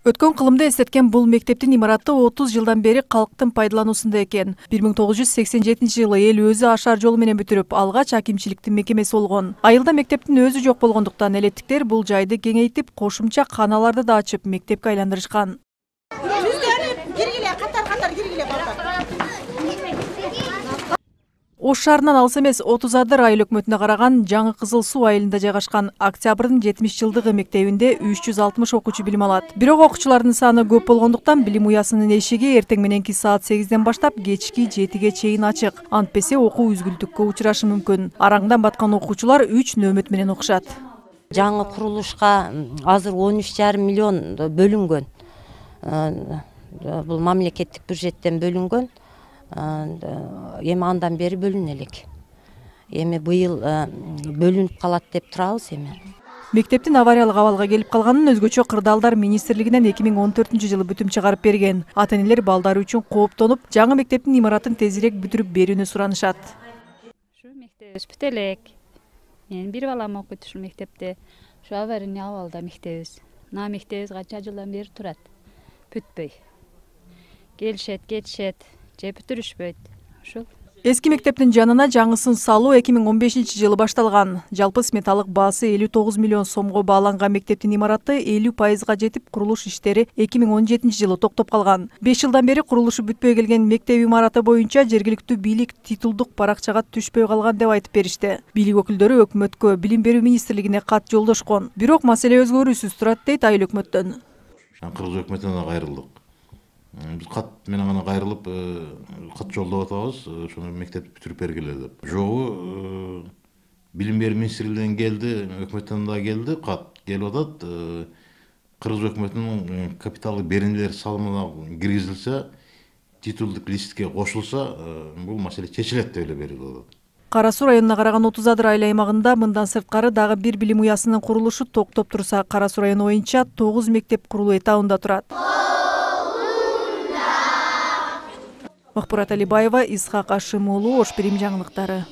Өткөн кылымда эстеткен бул мектептин имараты 30 жылдан бери калктын пайдалануусунда экен. 1987 жылы эл өзү ашар жол менен бүтүрүп, алгач акимчиликтин мекемеси болгон. Айылда мектептин өзү жок болгондуктан элеттиктер бул жайды кеңейтип, кошумча каналарды да ачып мектепке айландырышкан. Ош шаарынан алыс эмес 30 адыр айыл өкмөтүнө караган Жаңы Кызыл Суу айылында жайгашкан Октябрдын 70 жылдыгы мектебинде 360 окуучу билим алат. Бирок окуучулардын саны көп болгондуктан билим уясынын эшиги эртең мененки саат 8ден баштап кечки 7ге чейин ачык. Антпесе окуу үзгүлтүккө учурашы мүмкүн. Араңдан баткан окуучулар 3 нөөмөт менен окушат. Жаңы курулушка азыр 13,5 миллион бөлүнгөн. Бул мамлекеттик бюджеттен бөлүнгөн. Эми андан бери бөлүнө элек. Эми быйыл бөлүнүп калат деп турабыз эми. Мектептин авариялык абалга келип калганын өзгөчө кырдаалдар министрлигинен 2014 жылы бүтүм чыгарып берген. Ата-энелер балдары үчүн кооптонуп, жаңы мектептин имаратын тезирээк бүтүрүп берүүнү суранышат. Ушу мектебибиз бүт элек. Менин бир балам окуйт ушул мектепте. Ушу аварийный абалда мектебибиз. Мына мектебибиз канча жылдан бери турат. Бүтпөй. Келишет, кетишет. Же бүтүрүшпөйт. Ушул. Эски мектептин жанына жаңысын салуу 2015 жылы башталган. Жалпы сметалык баасы 59 миллион сомго бааланган мектептин имараты 50%га жетип, курулуш иштери 2017 жылы токтоп калган. 5 жылдан бери курулушу бүтпөй келген мектеп имараты боюнча жергиликтүү бийлик титулдук баракчага түшпөй калган деп айтып беришти. Бийлик өкүлдөрү өкмөткө, билим берүү министрлигине кат жолдошкон. Бирок маселе өзгөрүүсүз турат дейт айыл өкмөттөн. Кыргыз өкмөтүнөн кайрылдык. Biz кат менен гана кайрылып, кат жолдоп атабыз, ошону мектепти бүтүрүп бергиле деп. Жогу, билим берүү министрлигинен келди, өкмөттөн да келди, кат келип атат. Кыргыз өкмөтүнүн капиталдык беремдер салымына киргизилсе, титулдук листке кошулса, бул маселе чечилет деп эле берилип атат. Кара Суу районуна караган 30 адыр айыл аймагында мындан сырткары дагы бир билим уясынын курулушу токтоп турса, Кара Суу району боюнча 9 мектеп курулуу этабында турат. Махпурат Алибаева, Исхак Ашим уулу, Ош Бирим жаңылыктары.